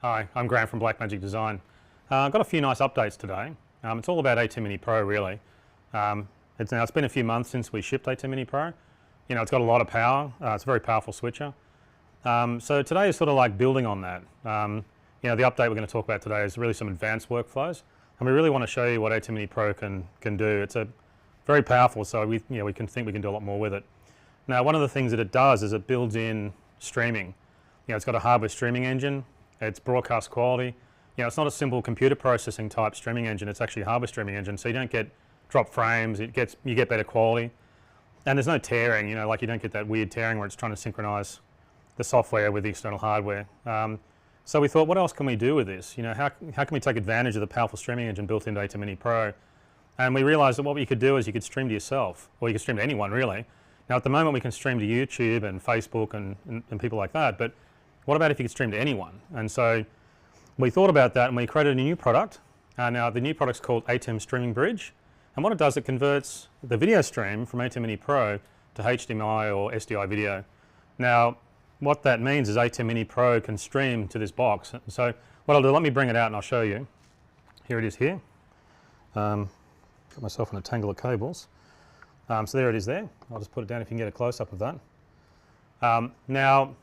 Hi, I'm Graham from Blackmagic Design. I've got a few nice updates today. It's all about ATEM Mini Pro really. It's been a few months since we shipped ATEM Mini Pro. You know, it's got a lot of power. It's a very powerful switcher. So today is sort of like building on that. You know, the update we're going to talk about today is really some advanced workflows, and we really want to show you what ATEM Mini Pro can do. It's a very powerful, so we can think we can do a lot more with it. Now, one of the things that it does is it builds in streaming. You know, it's got a hardware streaming engine. It's broadcast quality. You know, it's not a simple computer processing type streaming engine. It's actually a hardware streaming engine, so you don't get drop frames. You get better quality, and there's no tearing. You know, like you don't get that weird tearing where it's trying to synchronize the software with the external hardware. So we thought, what else can we do with this? You know, how can we take advantage of the powerful streaming engine built into ATEM Mini Pro? And we realized that what you could do is you could stream to yourself, or you could stream to anyone really. Now at the moment we can stream to YouTube and Facebook and people like that, but what about if you could stream to anyone? And so we thought about that and we created a new product. Now the new product's called ATEM Streaming Bridge, and what it does, it converts the video stream from ATEM Mini Pro to HDMI or SDI video. Now what that means is ATEM Mini Pro can stream to this box. So what I'll do, let me bring it out and I'll show you. Here it is here. Got myself in a tangle of cables. So there it is there. I'll just put it down if you can get a close-up of that. Now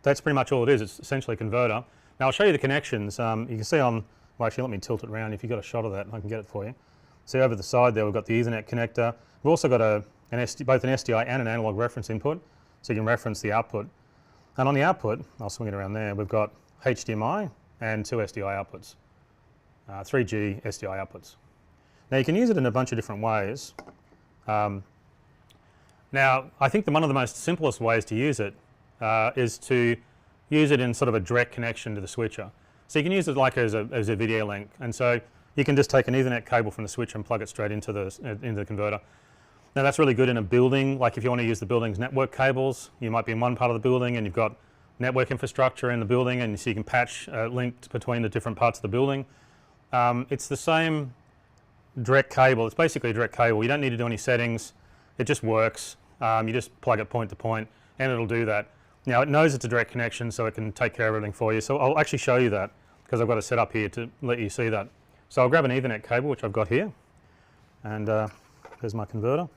that's pretty much all it is. It's essentially a converter. Now I'll show you the connections. You can see on, well actually let me tilt it around if you've got a shot of that I can get it for you. See over the side there we've got the Ethernet connector. We've also got both an SDI and an analog reference input, so you can reference the output. And on the output, I'll swing it around there, we've got HDMI and 2 SDI outputs, 3G SDI outputs. Now you can use it in a bunch of different ways. Now I think one of the most simplest ways to use it is to use it in sort of a direct connection to the switcher. So you can use it like as a video link, and so you can just take an Ethernet cable from the switcher and plug it straight into the converter. Now that's really good in a building, like if you want to use the building's network cables, you might be in one part of the building and you've got network infrastructure in the building, and so you can patch linked between the different parts of the building. It's the same direct cable. It's basically a direct cable. You don't need to do any settings. It just works. You just plug it point to point and it'll do that. Now it knows it's a direct connection, so it can take care of everything for you. So I'll actually show you that because I've got it set up here to let you see that. So I'll grab an Ethernet cable, which I've got here, and there's my converter.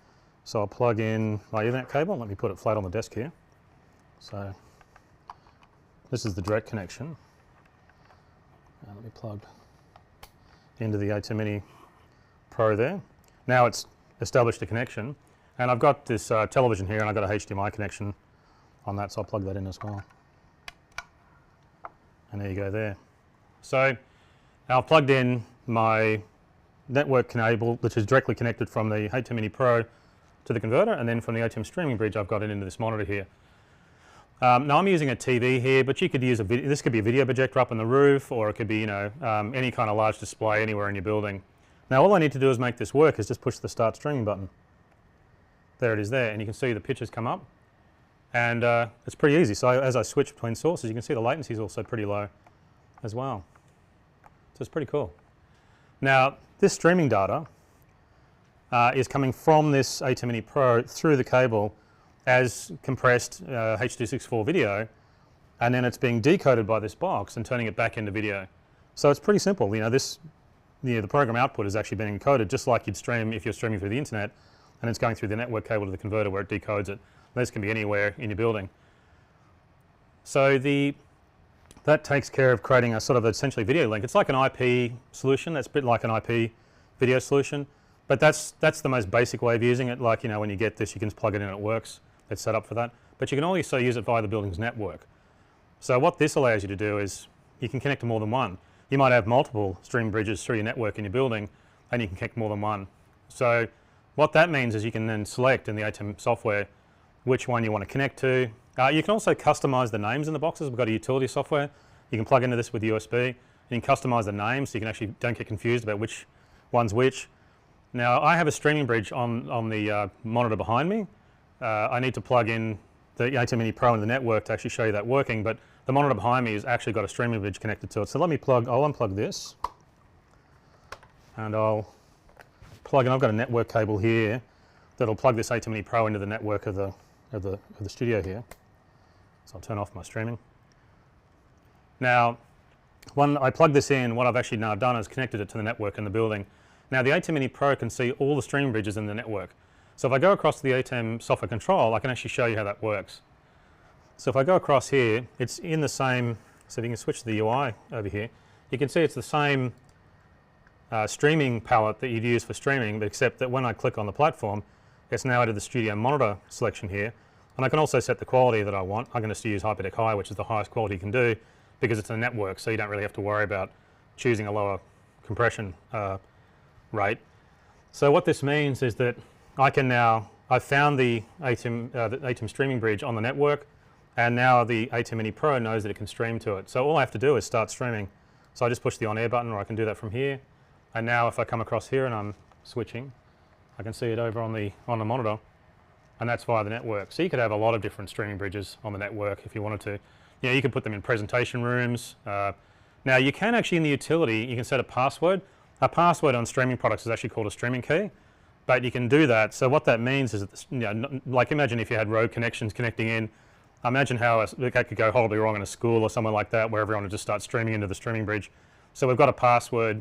So I'll plug in my Ethernet cable. Let me put it flat on the desk here. So this is the direct connection. Let me plug into the ATEM Mini Pro there. Now it's established a connection, and I've got this television here and I've got a HDMI connection on that, so I'll plug that in as well. And there you go there. So now I've plugged in my network cable, which is directly connected from the ATEM Mini Pro to the converter, and then from the ATEM Streaming Bridge I've got it into this monitor here. Now I'm using a TV here, but you could use this could be a video projector up on the roof, or it could be, you know, any kind of large display anywhere in your building. Now all I need to do is make this work is just push the start streaming button. There it is there, and you can see the pictures come up, and it's pretty easy. So as I switch between sources, you can see the latency is also pretty low as well. So it's pretty cool. Now this streaming data is coming from this ATEM Mini Pro through the cable as compressed H.264 video, and then it's being decoded by this box and turning it back into video. So it's pretty simple. You know, the program output is actually being encoded just like you'd stream if you're streaming through the internet, and it's going through the network cable to the converter where it decodes it. This can be anywhere in your building. So that takes care of creating a sort of essentially video link. It's like an IP solution. That's a bit like an IP video solution, but that's the most basic way of using it. Like, you know, when you get this, you can just plug it in and it works. It's set up for that. But you can also use it via the building's network. So what this allows you to do is you can connect to more than one. You might have multiple stream bridges through your network in your building, and you can connect more than one. So what that means is you can then select in the ATEM software which one you want to connect to. You can also customize the names in the boxes. We've got a utility software. You can plug into this with USB. You can customize the names so you can actually don't get confused about which one's which. Now I have a streaming bridge on the monitor behind me. I need to plug in the ATEM Mini Pro into the network to actually show you that working, but the monitor behind me has actually got a streaming bridge connected to it. So I'll unplug this, and I'll plug in. I've got a network cable here that'll plug this ATEM Mini Pro into the network of the studio here. So I'll turn off my streaming. Now when I plug this in, what I've actually now done is connected it to the network in the building. Now the ATEM Mini Pro can see all the streaming bridges in the network. So if I go across to the ATEM software control, I can actually show you how that works. So if I go across here, it's in the same, so if you can switch to the UI over here, you can see it's the same streaming palette that you'd use for streaming, but except that when I click on the platform, it's now added the studio monitor selection here. And I can also set the quality that I want. I can just use Hyperdeck High, which is the highest quality you can do, because it's a network, so you don't really have to worry about choosing a lower compression rate. So what this means is that I can now, I've found the ATEM streaming bridge on the network, and now the ATEM Mini Pro knows that it can stream to it. So all I have to do is start streaming. So I just push the on air button, or I can do that from here. And now if I come across here and I'm switching, I can see it over on the monitor, and that's via the network. So you could have a lot of different streaming bridges on the network if you wanted to. You know, you can put them in presentation rooms. Now you can actually, in the utility, you can set a password. A password on streaming products is actually called a streaming key, but you can do that. So what that means is that, you know, like imagine if you had road connections connecting in. Imagine how that could go horribly wrong in a school or somewhere like that, where everyone would just start streaming into the streaming bridge. So we've got a password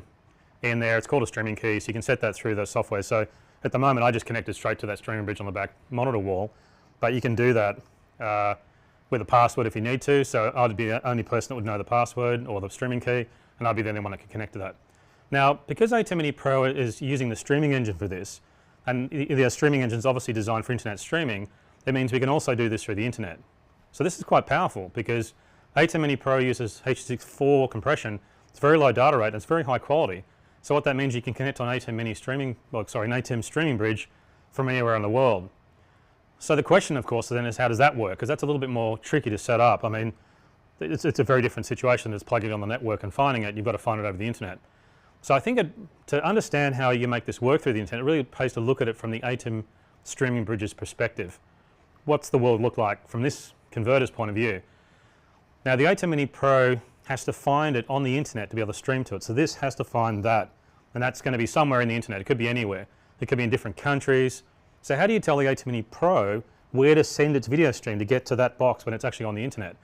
in there. It's called a streaming key, so you can set that through the software. So at the moment I just connected straight to that streaming bridge on the back monitor wall, but you can do that with a password if you need to. So I'd be the only person that would know the password or the streaming key, and I'd be the only one that can connect to that. Now because ATEM Mini Pro is using the streaming engine for this, and the streaming engine is obviously designed for internet streaming, it means we can also do this through the internet. So this is quite powerful because ATEM Mini Pro uses H.264 compression. It's very low data rate and it's very high quality. So what that means, you can connect on ATEM Mini streaming, an ATEM streaming bridge from anywhere in the world. So the question, of course, then is how does that work? Because that's a little bit more tricky to set up. I mean, it's a very different situation than plugging it on the network and finding it. You've got to find it over the internet. So I think to understand how you make this work through the internet, it really pays to look at it from the ATEM streaming bridges perspective. What's the world look like from this converter's point of view? Now the ATEM Mini Pro has to find it on the internet to be able to stream to it. So this has to find that, and that's going to be somewhere in the internet. It could be anywhere. It could be in different countries. So how do you tell the ATEM Mini Pro where to send its video stream to get to that box when it's actually on the internet?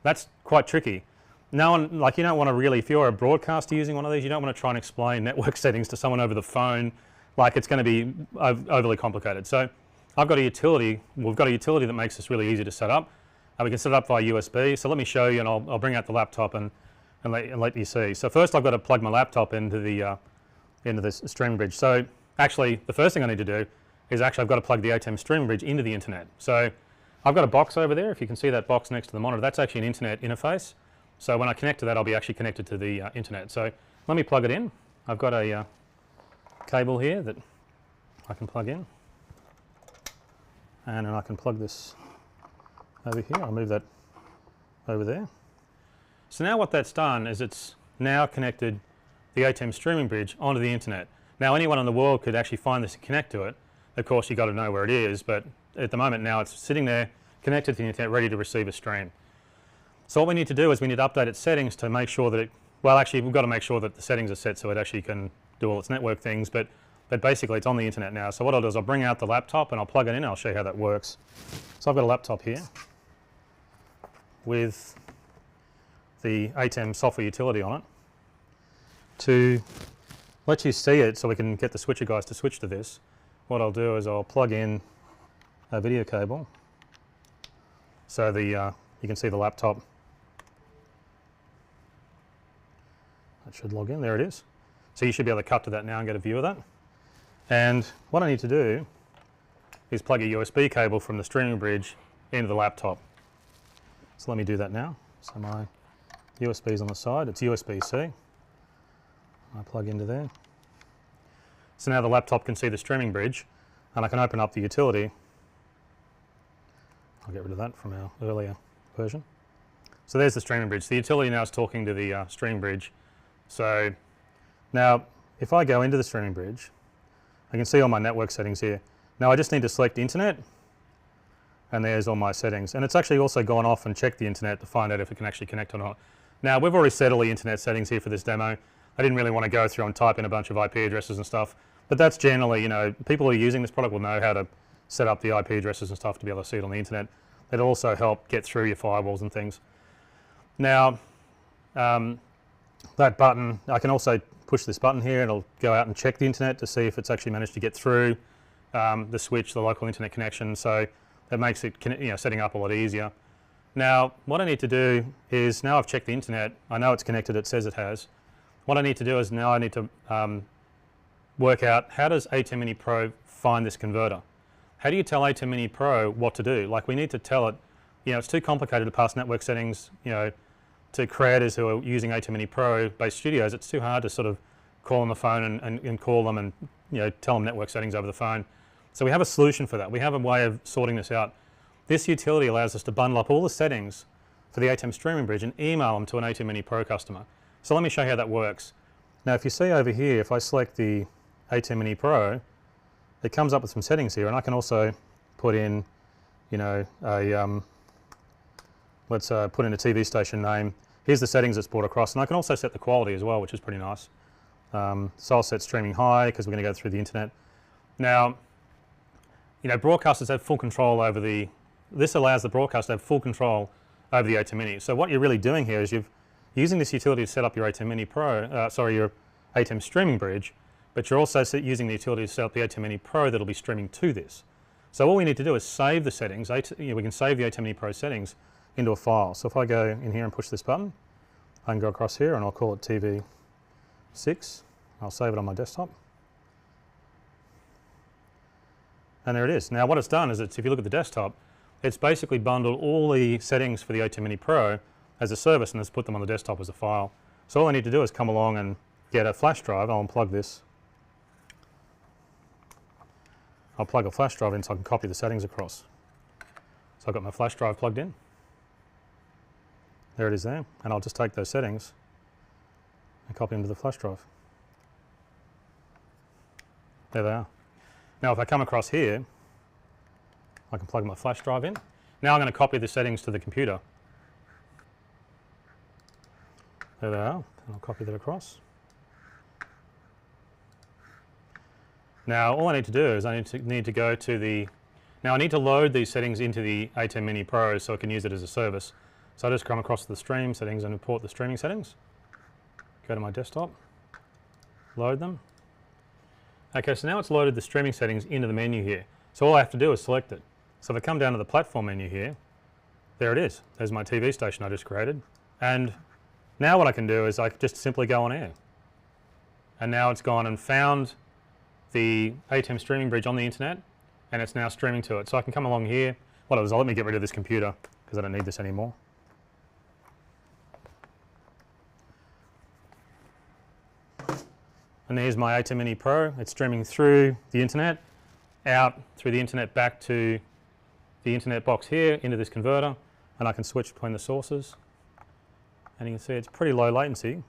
That's quite tricky. No one, like, you don't want to really, if you're a broadcaster using one of these, you don't want to try and explain network settings to someone over the phone. Like, it's going to be overly complicated. So I've got a utility, we've got a utility that makes this really easy to set up. We can set it up via USB. So let me show you, and I'll bring out the laptop and let you see. So first I've got to plug my laptop into this streaming bridge. So actually the first thing I need to do is I've got to plug the ATEM streaming bridge into the internet. So I've got a box over there. If you can see that box next to the monitor, that's actually an internet interface. So when I connect to that, I'll be actually connected to the internet. So let me plug it in. I've got a cable here that I can plug in, and then I can plug this over here. I'll move that over there. So now what that's done is it's now connected the ATEM streaming bridge onto the internet. Now anyone in the world could actually find this and connect to it. Of course you've got to know where it is, but at the moment now it's sitting there connected to the internet, ready to receive a stream. So what we need to do is we need to update its settings to make sure that we've got to make sure that the settings are set so it actually can do all its network things, but basically it's on the internet now. So what I'll do is I'll bring out the laptop and I'll plug it in and I'll show you how that works. So I've got a laptop here with the ATEM software utility on it. To let you see it so we can get the switcher guys to switch to this, what I'll do is I'll plug in a video cable so you can see the laptop. That should log in, there it is. So you should be able to cut to that now and get a view of that. And what I need to do is plug a USB cable from the streaming bridge into the laptop. So let me do that now. So my USB is on the side, it's USB-C. I plug into there. So now the laptop can see the streaming bridge, and I can open up the utility. I'll get rid of that from our earlier version. So there's the streaming bridge. The utility now is talking to the streaming bridge. So now if I go into the streaming bridge, I can see all my network settings here. Now I just need to select internet, and there's all my settings. And it's actually also gone off and checked the internet to find out if it can actually connect or not. Now we've already set all the internet settings here for this demo. I didn't really want to go through and type in a bunch of IP addresses and stuff, but that's generally, people who are using this product will know how to set up the IP addresses and stuff to be able to see it on the internet. It'll also help get through your firewalls and things. Now, that button, I can also push this button here and it'll go out and check the internet to see if it's actually managed to get through the switch, the local internet connection. So that makes it, setting up a lot easier. Now, what I need to do is, now I've checked the internet, I know it's connected, it says it has. What I need to do is now I need to work out, how does ATEM Mini Pro find this converter? How do you tell ATEM Mini Pro what to do? Like, we need to tell it, it's too complicated to pass network settings, to creators who are using ATEM Mini Pro based studios. It's too hard to sort of call on the phone and call them and tell them network settings over the phone. So we have a solution for that. We have a way of sorting this out. This utility allows us to bundle up all the settings for the ATEM streaming bridge and email them to an ATEM Mini Pro customer. So let me show you how that works. Now, if you see over here, if I select the ATEM Mini Pro, it comes up with some settings here, and I can also put in, let's put in a TV station name. Here's the settings that's brought across, and I can also set the quality as well, which is pretty nice. So I'll set streaming high because we're going to go through the internet. Now, broadcasters have full control over this allows the broadcaster to have full control over the ATEM Mini. So what you're really doing here is you're using this utility to set up your ATEM Mini Pro, your ATEM streaming bridge, but you're also using the utility to set up the ATEM Mini Pro that'll be streaming to this. So all we need to do is save the settings. We can save the ATEM Mini Pro settings into a file. So if I go in here and push this button, I can go across here and I'll call it TV 6. I'll save it on my desktop. And there it is. Now what it's done is, if you look at the desktop, it's basically bundled all the settings for the ATEM Mini Pro as a service and has put them on the desktop as a file. So all I need to do is come along and get a flash drive. I'll unplug this. I'll plug a flash drive in so I can copy the settings across. So I've got my flash drive plugged in. There it is there. And I'll just take those settings and copy them to the flash drive. There they are. Now if I come across here, I can plug my flash drive in. Now I'm going to copy the settings to the computer. There they are, and I'll copy that across. Now all I need to do is I need to go to the, now I need to load these settings into the ATEM Mini Pro so I can use it as a service. So I just come across to the stream settings and import the streaming settings. Go to my desktop, load them. Okay, so now it's loaded the streaming settings into the menu here. So all I have to do is select it. So if I come down to the platform menu here, there it is. There's my TV station I just created. And now what I can do is I can just simply go on air. And now it's gone and found the ATEM streaming bridge on the internet, and it's now streaming to it. So I can come along here. What I'll do is I'll let me get rid of this computer because I don't need this anymore. And there's my ATEM Mini Pro. It's streaming through the internet, out through the internet back to the internet box here into this converter, and I can switch between the sources. And you can see it's pretty low latency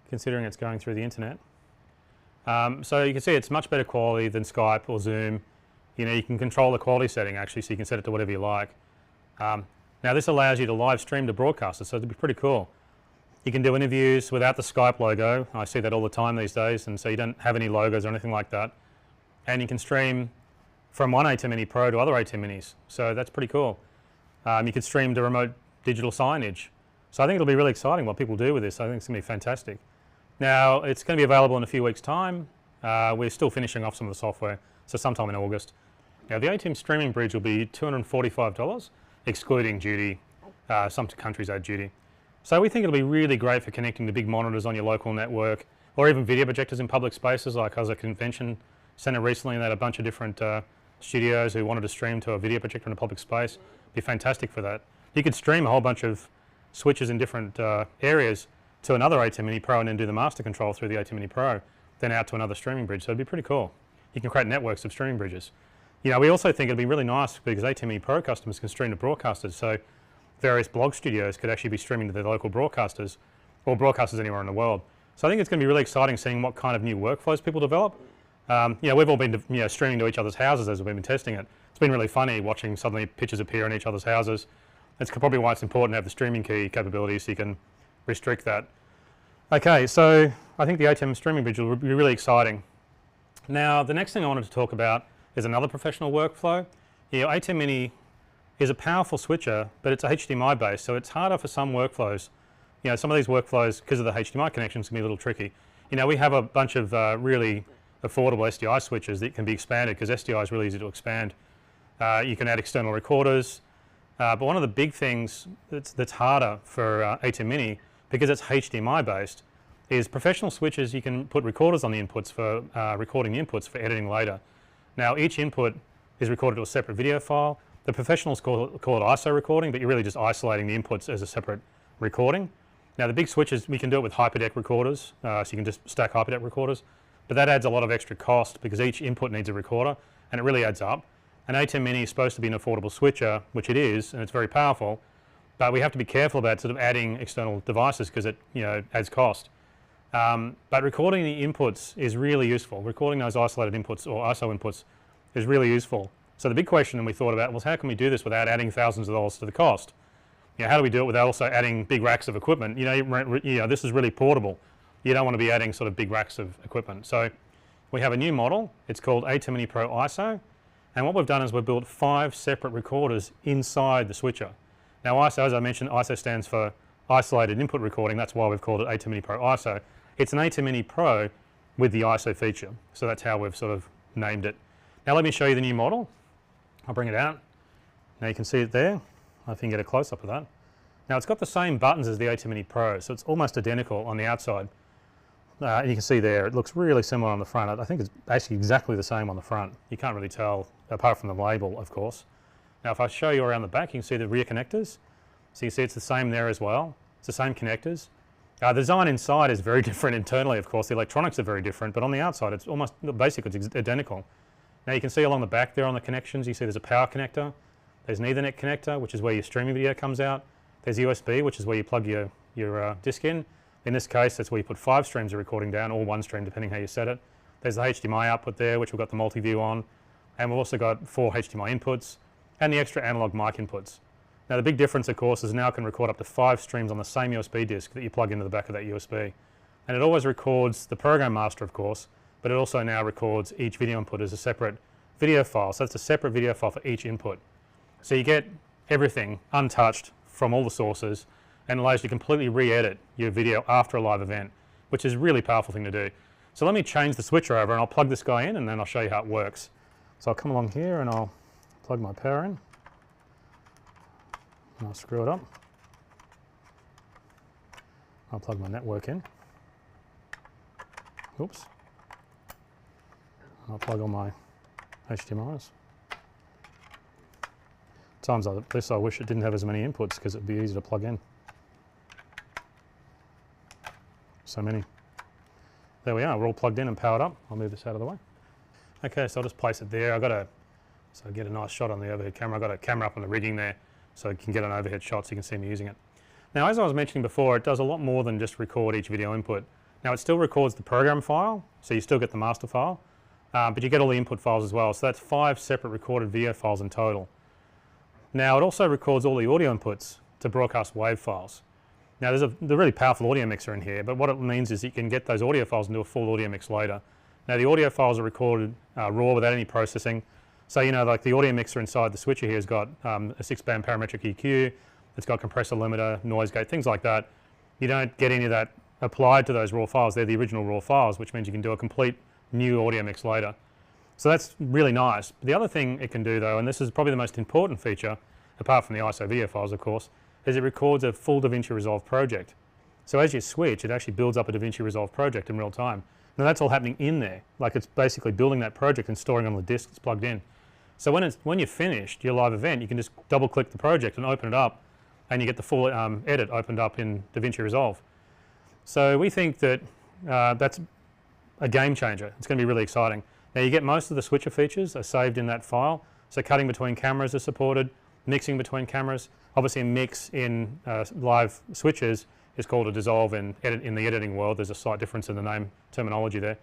considering it's going through the internet. So you can see it's much better quality than Skype or Zoom. You can control the quality setting actually, so you can set it to whatever you like. Now this allows you to live stream to broadcasters, so it'd be pretty cool. You can do interviews without the Skype logo. I see that all the time these days, and so you don't have any logos or anything like that. And you can stream from one ATEM Mini Pro to other ATEM Minis, so that's pretty cool. You could stream to remote digital signage. So I think it'll be really exciting what people do with this. I think it's going to be fantastic. Now it's going to be available in a few weeks' time. We're still finishing off some of the software, so sometime in August. Now the ATEM streaming bridge will be $245, excluding duty. Some countries add duty. So we think it'll be really great for connecting to big monitors on your local network, or even video projectors in public spaces. Like I was at a convention center recently and they had a bunch of different studios who wanted to stream to a video projector in a public space. It'd be fantastic for that. You could stream a whole bunch of switches in different areas to another ATEM Mini Pro and then do the master control through the ATEM Mini Pro, then out to another streaming bridge. So it'd be pretty cool. You can create networks of streaming bridges. We also think it'd be really nice because ATEM Mini Pro customers can stream to broadcasters. So various blog studios could actually be streaming to their local broadcasters or broadcasters anywhere in the world. So I think it's going to be really exciting seeing what kind of new workflows people develop. We've all been streaming to each other's houses as we've been testing it. It's been really funny watching suddenly pictures appear in each other's houses. That's probably why it's important to have the streaming key capability so you can restrict that. Okay, so I think the ATEM streaming bridge will be really exciting. Now the next thing I wanted to talk about is another professional workflow. ATEM Mini is a powerful switcher, but it's HDMI based, so it's harder for some workflows you know, some of these workflows, because of the HDMI connections, can be a little tricky. You know, we have a bunch of really affordable SDI switches that can be expanded, because SDI is really easy to expand. You can add external recorders, but one of the big things that's harder for ATEM Mini, because it's HDMI based, is professional switches. You can put recorders on the inputs for recording the inputs for editing later. Now each input is recorded to a separate video file. The professionals call it ISO recording, but you're really just isolating the inputs as a separate recording. Now the big switches, we can do it with hyperdeck recorders, so you can just stack hyperdeck recorders, but that adds a lot of extra cost because each input needs a recorder, and it really adds up. An ATEM Mini is supposed to be an affordable switcher, which it is, and it's very powerful, but we have to be careful about sort of adding external devices because it, you know, adds cost. But recording the inputs is really useful. Recording those isolated inputs or ISO inputs is really useful. So the big question we thought about was, how can we do this without adding thousands of dollars to the cost? You know, how do we do it without also adding big racks of equipment? You know, this is really portable. You don't want to be adding sort of big racks of equipment. So we have a new model. It's called ATEM Mini Pro ISO. And what we've done is we've built 5 separate recorders inside the switcher. Now ISO, as I mentioned, ISO stands for isolated input recording. That's why we've called it ATEM Mini Pro ISO. It's an ATEM Mini Pro with the ISO feature. So that's how we've sort of named it. Now let me show you the new model. I'll bring it out. Now you can see it there. I think you can get a close-up of that. Now it's got the same buttons as the ATEM Mini Pro, so it's almost identical on the outside. And you can see there, it looks really similar on the front. I think it's actually exactly the same on the front. You can't really tell, apart from the label, of course. Now if I show you around the back, you can see the rear connectors. So you see it's the same there as well. It's the same connectors. The design inside is very different internally, of course. The electronics are very different, but on the outside it's almost, basically it's identical. Now you can see along the back there on the connections, you see there's a power connector. There's an Ethernet connector, which is where your streaming video comes out. There's USB, which is where you plug your disc in. In this case, that's where you put 5 streams of recording down, or 1 stream, depending how you set it. There's the HDMI output there, which we've got the multi-view on. And we've also got 4 HDMI inputs and the extra analog mic inputs. Now the big difference, of course, is now it can record up to 5 streams on the same USB disc that you plug into the back of that USB. And it always records the program master, of course, but it also now records each video input as a separate video file. So it's a separate video file for each input. So you get everything untouched from all the sources and allows you to completely re-edit your video after a live event, which is a really powerful thing to do. So let me change the switcher over and I'll plug this guy in and then I'll show you how it works. So I'll come along here and I'll plug my power in. And I'll screw it up. I'll plug my network in. Oops. I'll plug all my HDMIs. Times like this, I wish it didn't have as many inputs because it'd be easy to plug in. So many. There we are, we're all plugged in and powered up. I'll move this out of the way. Okay, so I'll just place it there. So I get a nice shot on the overhead camera. I've got a camera up on the rigging there so you can get an overhead shot so you can see me using it. Now, as I was mentioning before, it does a lot more than just record each video input. Now, it still records the program file, so you still get the master file, but you get all the input files as well. So that's 5 separate recorded video files in total. Now it also records all the audio inputs to broadcast WAV files. Now there's a really powerful audio mixer in here, but what it means is you can get those audio files and do a full audio mix later. Now the audio files are recorded raw without any processing. So you know, like the audio mixer inside the switcher here has got a 6-band parametric EQ, it's got compressor limiter, noise gate, things like that. You don't get any of that applied to those raw files. They're the original raw files, which means you can do a complete new audio mix later. So that's really nice. The other thing it can do though, and this is probably the most important feature, apart from the ISO video files of course, is it records a full DaVinci Resolve project. So as you switch, it actually builds up a DaVinci Resolve project in real time. Now that's all happening in there, like it's basically building that project and storing on the disk that's plugged in. So when you're finished your live event, you can just double click the project and open it up and you get the full edit opened up in DaVinci Resolve. So we think that that's a game changer. It's going to be really exciting. Now you get most of the switcher features are saved in that file. So cutting between cameras is supported, mixing between cameras. Obviously a mix in live switches is called a dissolve in the editing world. There's a slight difference in the name terminology there.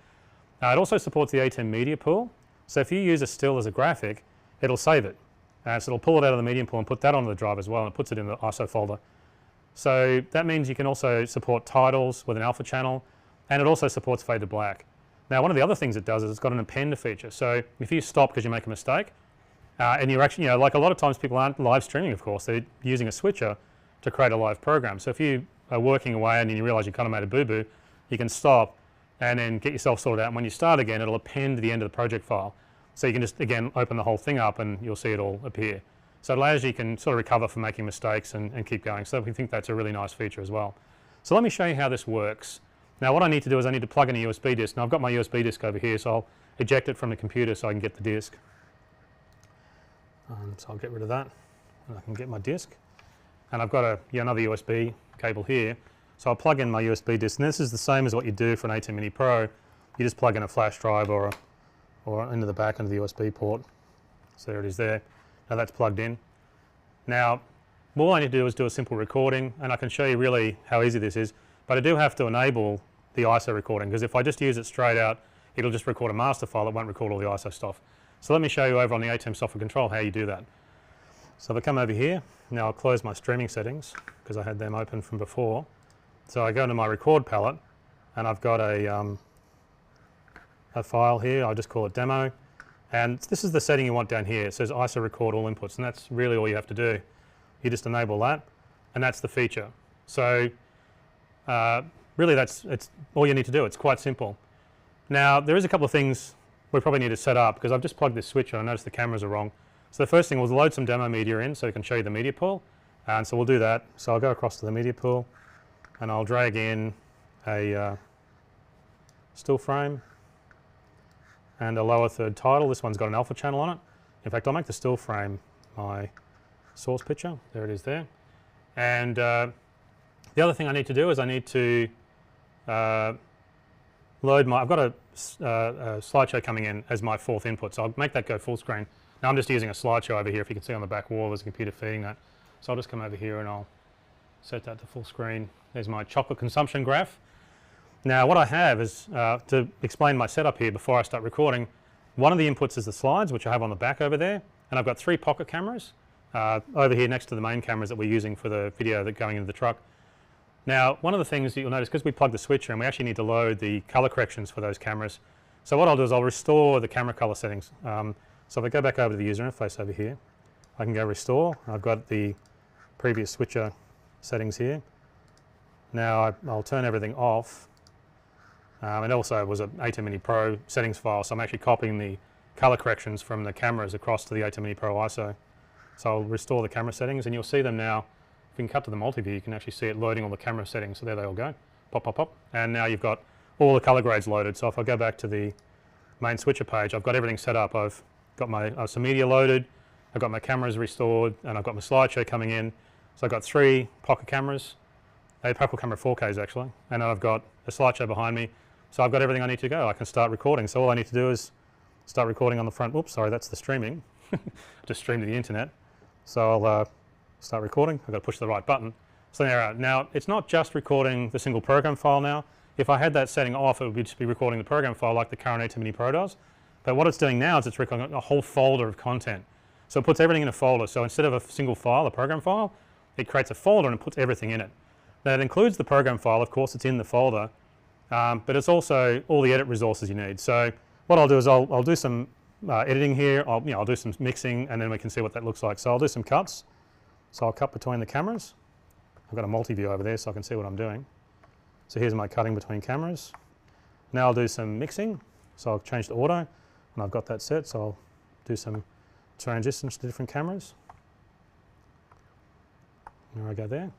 It also supports the ATEM media pool. So if you use a still as a graphic, it'll save it. So it'll pull it out of the medium pool and put that onto the drive as well, and it puts it in the ISO folder. So that means you can also support titles with an alpha channel, and it also supports fade to black. Now one of the other things it does is it's got an appender feature. So if you stop because you make a mistake, and you're actually, you know, like a lot of times people aren't live streaming, of course, they're using a switcher to create a live program. So if you working away and you realise you kind of made a boo-boo, you can stop and then get yourself sorted out. And when you start again, it'll append to the end of the project file. So you can just, again, open the whole thing up and you'll see it all appear. So it allows you can sort of recover from making mistakes and keep going. So we think that's a really nice feature as well. So let me show you how this works. Now what I need to do is I need to plug in a USB disk. Now I've got my USB disk over here, so I'll eject it from the computer so I can get the disk. So I'll get rid of that and I can get my disk. And I've got another USB cable here. So I'll plug in my USB disk, and this is the same as what you do for an ATEM Mini Pro. You just plug in a flash drive or into the back into the USB port. So there it is there. Now that's plugged in. Now all I need to do is do a simple recording, and I can show you really how easy this is, but I do have to enable the ISO recording, because if I just use it straight out, it'll just record a master file, it won't record all the ISO stuff. So let me show you over on the ATEM software control how you do that. So if I come over here, now I'll close my streaming settings because I had them open from before. So I go into my record palette and I've got a file here, I'll just call it demo, and this is the setting you want down here. It says ISO record all inputs, and that's really all you have to do. You just enable that and that's the feature. So really it's all you need to do. It's quite simple. Now there is a couple of things we probably need to set up, because I've just plugged this switch and I noticed the cameras are wrong. So the first thing was load some demo media in so we can show you the media pool, and so we'll do that. So I'll go across to the media pool and I'll drag in a still frame and a lower third title. This one's got an alpha channel on it. In fact, I'll make the still frame my source picture. There it is there. And the other thing I need to do is I need to load my, I've got a slideshow coming in as my fourth input, so I'll make that go full screen. Now I'm just using a slideshow over here. If you can see on the back wall, there's a computer feeding that. So I'll just come over here and I'll set that to full screen. There's my chocolate consumption graph. Now what I have is, to explain my setup here before I start recording, one of the inputs is the slides, which I have on the back over there, and I've got 3 pocket cameras over here next to the main cameras that we're using for the video that's going into the truck. Now one of the things that you'll notice, because we plugged the switcher in, we actually need to load the color corrections for those cameras. So what I'll do is I'll restore the camera color settings. So if I go back over to the user interface over here, I can go restore. I've got the previous switcher settings here. Now I'll turn everything off. And also it was an ATEM Mini Pro settings file, so I'm actually copying the color corrections from the cameras across to the ATEM Mini Pro ISO. So I'll restore the camera settings and you'll see them now. If you can cut to the multi-view, you can actually see it loading all the camera settings. So there they all go. Pop, pop, pop. And now you've got all the color grades loaded. So if I go back to the main switcher page, I've got everything set up. I've got my some media loaded, I've got my cameras restored, and I've got my slideshow coming in. So I've got 3 pocket cameras, pocket camera 4Ks actually, and I've got a slideshow behind me. So I've got everything I need to go. I can start recording. So all I need to do is start recording on the front. Oops, sorry, that's the streaming. Just stream to the internet. So I'll start recording. I've got to push the right button. So there we are. Now it's not just recording the single program file now. If I had that setting off, it would just be recording the program file like the current ATEM Mini Pro does. But what it's doing now is it's recording a whole folder of content. So it puts everything in a folder. So instead of a single file, a program file, it creates a folder and it puts everything in it. Now it includes the program file, of course it's in the folder, but it's also all the edit resources you need. So what I'll do is I'll do some editing here, I'll do some mixing, and then we can see what that looks like. So I'll do some cuts. So I'll cut between the cameras. I've got a multi-view over there so I can see what I'm doing. So here's my cutting between cameras. Now I'll do some mixing. So I'll change to auto, and I've got that set, so I'll do some transitions to different cameras. There I go there.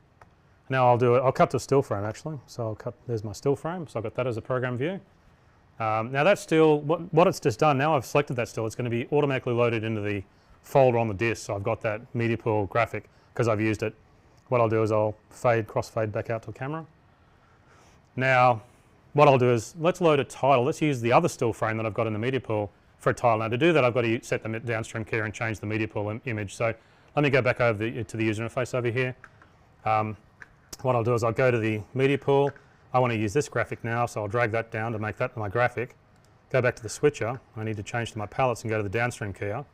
Now I'll cut to a still frame actually. So I'll cut, there's my still frame, so I've got that as a program view. Now that's still, what it's just done, now I've selected that still, it's going to be automatically loaded into the folder on the disk. So I've got that media pool graphic because I've used it. What I'll do is I'll crossfade back out to a camera. Now what I'll do is let's load a title. Let's use the other still frame that I've got in the media pool for a title. Now to do that I've got to set the downstream key and change the media pool image. So let me go back over to the user interface over here. What I'll do is I'll go to the media pool. I want to use this graphic now, so I'll drag that down to make that my graphic. Go back to the switcher. I need to change to my palettes and go to the downstream keyer.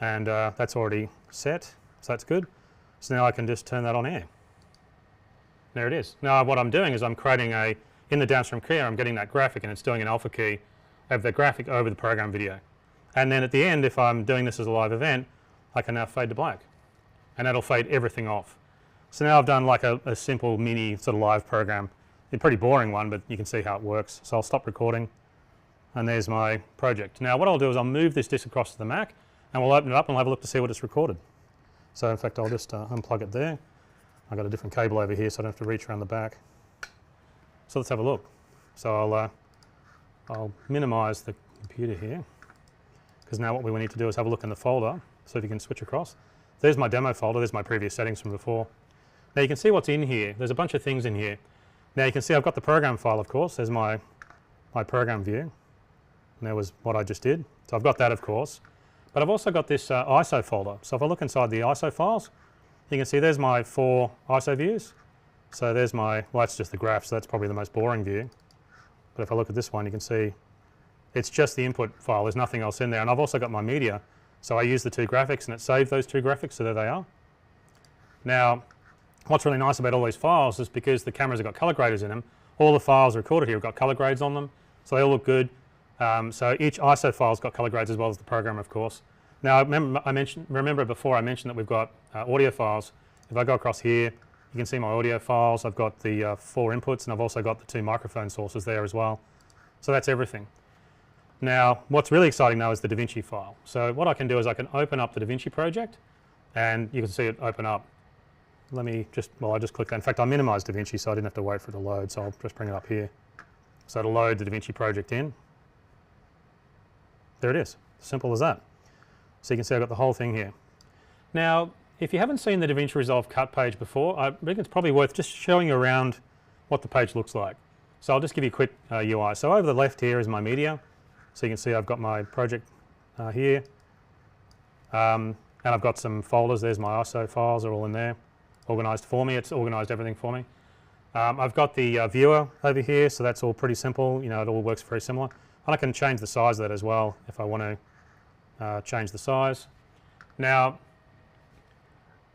And that's already set, so that's good. So now I can just turn that on air. There it is. Now what I'm doing is I'm creating in the downstream keyer, I'm getting that graphic and it's doing an alpha key of the graphic over the program video. And then at the end, if I'm doing this as a live event, I can now fade to black. And that'll fade everything off. So now I've done like a simple mini sort of live program. A pretty boring one, but you can see how it works. So I'll stop recording, and there's my project. Now what I'll do is I'll move this disk across to the Mac, and we'll open it up and we'll have a look to see what it's recorded. So in fact I'll just unplug it there. I've got a different cable over here so I don't have to reach around the back. So let's have a look. So I'll minimize the computer here, because now what we need to do is have a look in the folder. So if you can switch across. There's my demo folder, there's my previous settings from before. Now you can see what's in here. There's a bunch of things in here. Now you can see I've got the program file, of course. There's my program view. And there was what I just did. So I've got that, of course. But I've also got this ISO folder. So if I look inside the ISO files, you can see there's my 4 ISO views. So there's my, well that's just the graph, so that's probably the most boring view. But if I look at this one, you can see it's just the input file. There's nothing else in there. And I've also got my media. So I use the 2 graphics and it saved those 2 graphics, so there they are. Now, what's really nice about all these files is because the cameras have got color graders in them, all the files recorded here have got color grades on them, so they all look good. So each ISO file's got color grades as well as the program, of course. Now, remember before I mentioned that we've got audio files. If I go across here, you can see my audio files. I've got the 4 inputs, and I've also got the 2 microphone sources there as well. So that's everything. Now, what's really exciting now is the DaVinci file. So what I can do is I can open up the DaVinci project, and you can see it open up. Let me just, well, I just clicked that. In fact, I minimized DaVinci so I didn't have to wait for it to load, so I'll just bring it up here. So it'll load the DaVinci project in. There it is, simple as that. So you can see I've got the whole thing here. Now, if you haven't seen the DaVinci Resolve cut page before, I think it's probably worth just showing you around what the page looks like. So I'll just give you a quick UI. So over the left here is my media. So you can see I've got my project here. And I've got some folders. There's my ISO files are all in there, organized for me. It's organized everything for me. I've got the viewer over here, so that's all pretty simple. You know, it all works very similar. And I can change the size of that as well if I want to change the size. Now,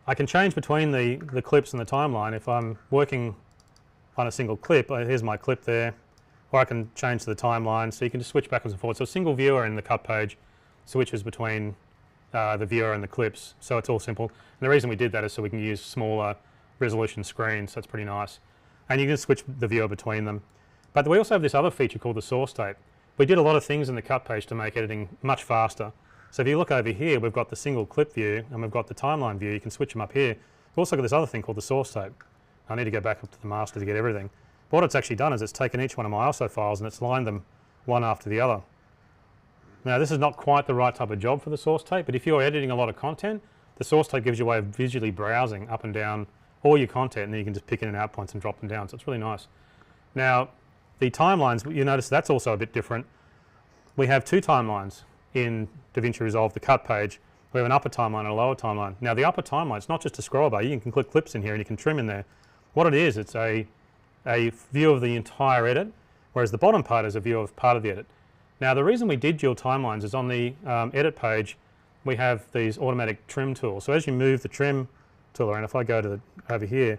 I can change between the clips and the timeline. If I'm working on a single clip, here's my clip there, or I can change to the timeline, so you can just switch backwards and forwards. So a single viewer in the cut page switches between the viewer and the clips, so it's all simple. And the reason we did that is so we can use smaller resolution screens, so that's pretty nice. And you can switch the viewer between them. But we also have this other feature called the source tape. We did a lot of things in the cut page to make editing much faster. So if you look over here, we've got the single clip view and we've got the timeline view. You can switch them up here. We've also got this other thing called the source tape. I need to go back up to the master to get everything. But what it's actually done is it's taken each one of my ISO files and it's lined them one after the other. Now this is not quite the right type of job for the source tape, but if you're editing a lot of content, the source tape gives you a way of visually browsing up and down all your content, and then you can just pick in and out points and drop them down, so it's really nice. Now the timelines, you notice that's also a bit different. We have 2 timelines in DaVinci Resolve, the cut page. We have an upper timeline and a lower timeline. Now the upper timeline, it's not just a scroll bar. You can click clips in here and you can trim in there. What it is, it's a view of the entire edit, whereas the bottom part is a view of part of the edit. Now the reason we did dual timelines is on the edit page we have these automatic trim tools. So as you move the trim tool around, if I go to over here,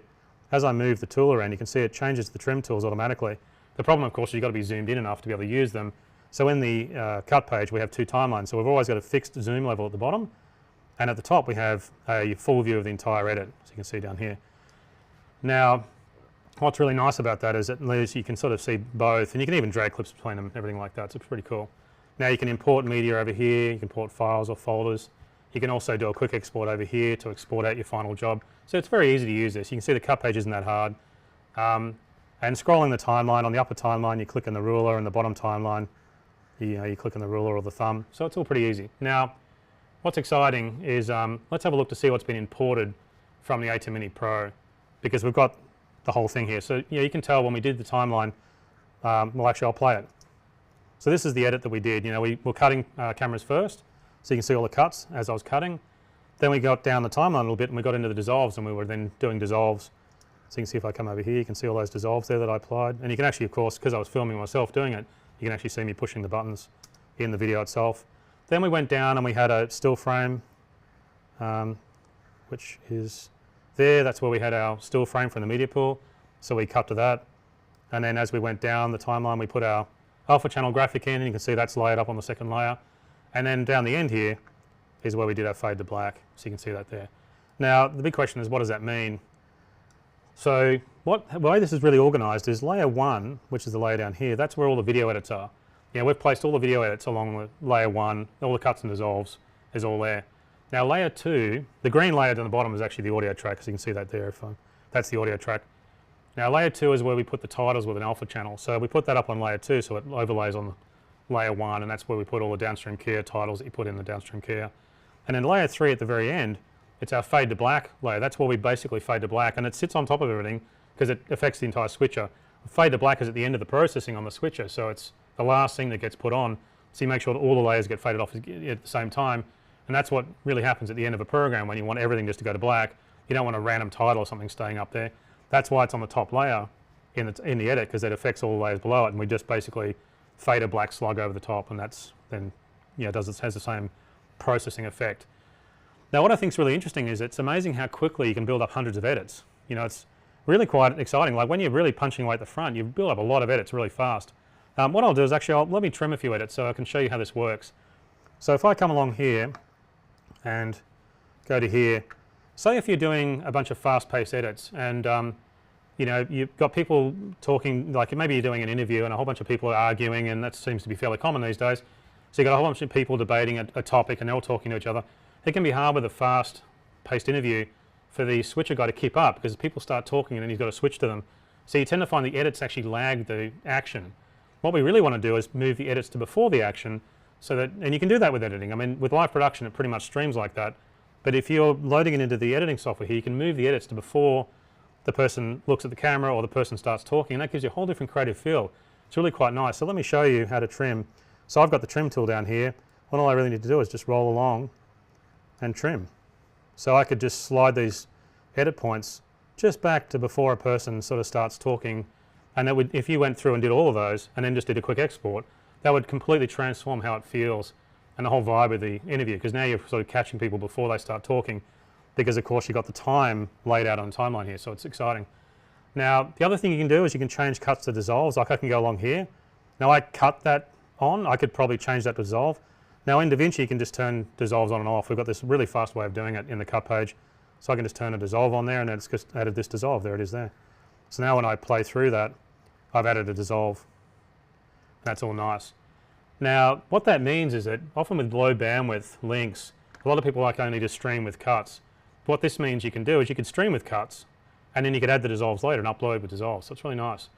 as I move the tool around you can see it changes the trim tools automatically. The problem of course is you've got to be zoomed in enough to be able to use them. So in the cut page we have 2 timelines, so we've always got a fixed zoom level at the bottom, and at the top we have a full view of the entire edit, so you can see down here. Now what's really nice about that is at least you can sort of see both, and you can even drag clips between them, everything like that, so it's pretty cool. Now you can import media over here, you can import files or folders. You can also do a quick export over here to export out your final job. So it's very easy to use this. You can see the cut page isn't that hard. And scrolling the timeline, on the upper timeline you click on the ruler, and the bottom timeline you click on the ruler or the thumb. So it's all pretty easy. Now what's exciting is let's have a look to see what's been imported from the ATEM Mini Pro, because we've got the whole thing here. So you can tell when we did the timeline, well actually I'll play it. So this is the edit that we did. You know, we were cutting cameras first, so you can see all the cuts as I was cutting. Then we got down the timeline a little bit and we got into the dissolves, and we were then doing dissolves. So you can see if I come over here, you can see all those dissolves there that I applied. And you can actually, of course, because I was filming myself doing it, you can actually see me pushing the buttons in the video itself. Then we went down and we had a still frame, which is there. That's where we had our still frame from the media pool. So we cut to that. And then as we went down the timeline, we put our alpha channel graphic in, and you can see that's layered up on the second layer. And then down the end here is where we did our fade to black, so you can see that there. Now the big question is, what does that mean? So the way this is really organised is layer 1, which is the layer down here, that's where all the video edits are. We've placed all the video edits along with layer 1, all the cuts and dissolves is all there. Now layer 2, the green layer down the bottom is actually the audio track, so you can see that there. That's the audio track. Now layer 2 is where we put the titles with an alpha channel. So we put that up on layer 2 so it overlays on layer 1, and that's where we put all the downstream keyer titles that you put in the downstream keyer. And then layer 3 at the very end, it's our fade to black layer. That's where we basically fade to black, and it sits on top of everything because it affects the entire switcher. Fade to black is at the end of the processing on the switcher, so it's the last thing that gets put on. So you make sure that all the layers get faded off at the same time, and that's what really happens at the end of a program when you want everything just to go to black. You don't want a random title or something staying up there. That's why it's on the top layer in the edit, because it affects all the layers below it, and we just basically fade a black slug over the top, and that's then has the same processing effect. Now what I think is really interesting is it's amazing how quickly you can build up hundreds of edits. It's really quite exciting. Like when you're really punching away at the front, you build up a lot of edits really fast. What I'll do is actually let me trim a few edits so I can show you how this works. So if I come along here and go to here, say if you're doing a bunch of fast-paced edits and you've got people talking, like maybe you're doing an interview and a whole bunch of people are arguing, and that seems to be fairly common these days. So you've got a whole bunch of people debating a topic and they're all talking to each other. It can be hard with a fast-paced interview for the switcher guy to keep up, because people start talking and then he's got to switch to them. So you tend to find the edits actually lag the action. What we really want to do is move the edits to before the action, so that, and you can do that with editing. I mean, with live production it pretty much streams like that, but if you're loading it into the editing software here, you can move the edits to before the person looks at the camera or the person starts talking, and that gives you a whole different creative feel. It's really quite nice. So let me show you how to trim. So I've got the trim tool down here, and all I really need to do is just roll along and trim. So I could just slide these edit points just back to before a person sort of starts talking, and that would, if you went through and did all of those and then just did a quick export, that would completely transform how it feels and the whole vibe of the interview, because now you're sort of catching people before they start talking, because of course you've got the time laid out on the timeline here, so it's exciting. Now the other thing you can do is you can change cuts to dissolves. Like I can go along here. Now I cut that on, I could probably change that to dissolve. Now in DaVinci you can just turn dissolves on and off. We've got this really fast way of doing it in the cut page. So I can just turn a dissolve on there, and then it's just added this dissolve. There it is there. So now when I play through that, I've added a dissolve. That's all nice. Now what that means is that often with low bandwidth links, a lot of people like only to stream with cuts. What this means you can do is you can stream with cuts, and then you could add the dissolves later and upload with dissolves. So it's really nice.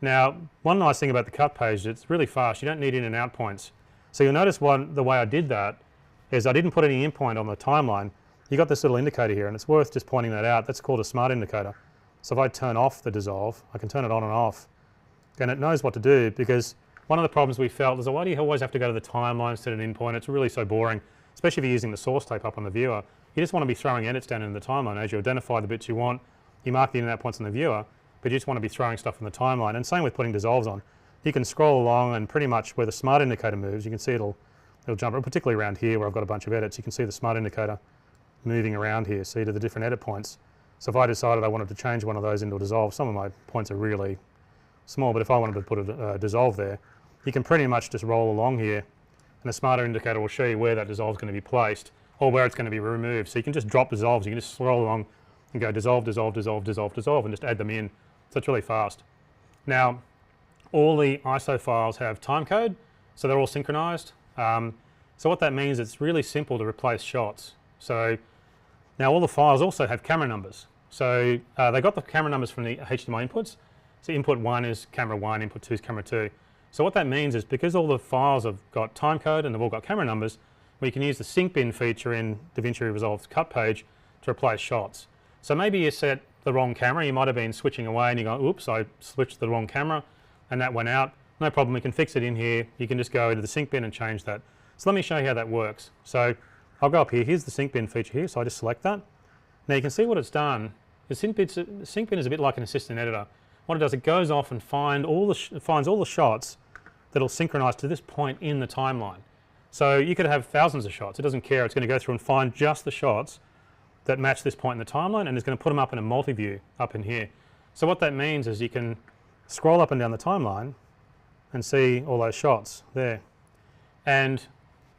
Now one nice thing about the cut page is it's really fast. You don't need in and out points. So you'll notice the way I did that is I didn't put any in point on the timeline. You got this little indicator here, and it's worth just pointing that out. That's called a smart indicator. So if I turn off the dissolve, I can turn it on and off, and it knows what to do, because one of the problems we felt is, why do you always have to go to the timeline instead of an in point? It's really so boring, especially if you're using the source tape up on the viewer. You just want to be throwing edits down in the timeline as you identify the bits you want. You mark the in and out points on the viewer, but you just want to be throwing stuff in the timeline. And same with putting dissolves on. You can scroll along, and pretty much where the smart indicator moves, you can see it'll jump, particularly around here where I've got a bunch of edits. You can see the smart indicator moving around here, see to the different edit points. So if I decided I wanted to change one of those into a dissolve, some of my points are really small, but if I wanted to put a dissolve there, you can pretty much just roll along here, and the smarter indicator will show you where that dissolve is going to be placed or where it's going to be removed. So you can just drop dissolves. You can just scroll along and go dissolve, dissolve, dissolve, dissolve, dissolve, and just add them in. So it's really fast. Now all the ISO files have timecode, so they're all synchronized. So what that means, it's really simple to replace shots. So now all the files also have camera numbers. So they got the camera numbers from the HDMI inputs. So input 1 is camera 1, input 2 is camera 2. So what that means is, because all the files have got timecode and they've all got camera numbers, we can use the sync bin feature in DaVinci Resolve's cut page to replace shots. So maybe you set the wrong camera, you might have been switching away and you go, oops, I switched the wrong camera and that went out. No problem, we can fix it in here. You can just go into the sync bin and change that. So let me show you how that works. So I'll go up here, here's the sync bin feature here, so I just select that. Now you can see what it's done. The sync bin is a bit like an assistant editor. What it does, it goes off and finds all the shots that'll synchronize to this point in the timeline. So you could have thousands of shots, it doesn't care, it's going to go through and find just the shots that match this point in the timeline, and it's going to put them up in a multi-view up in here. So what that means is you can scroll up and down the timeline and see all those shots there. And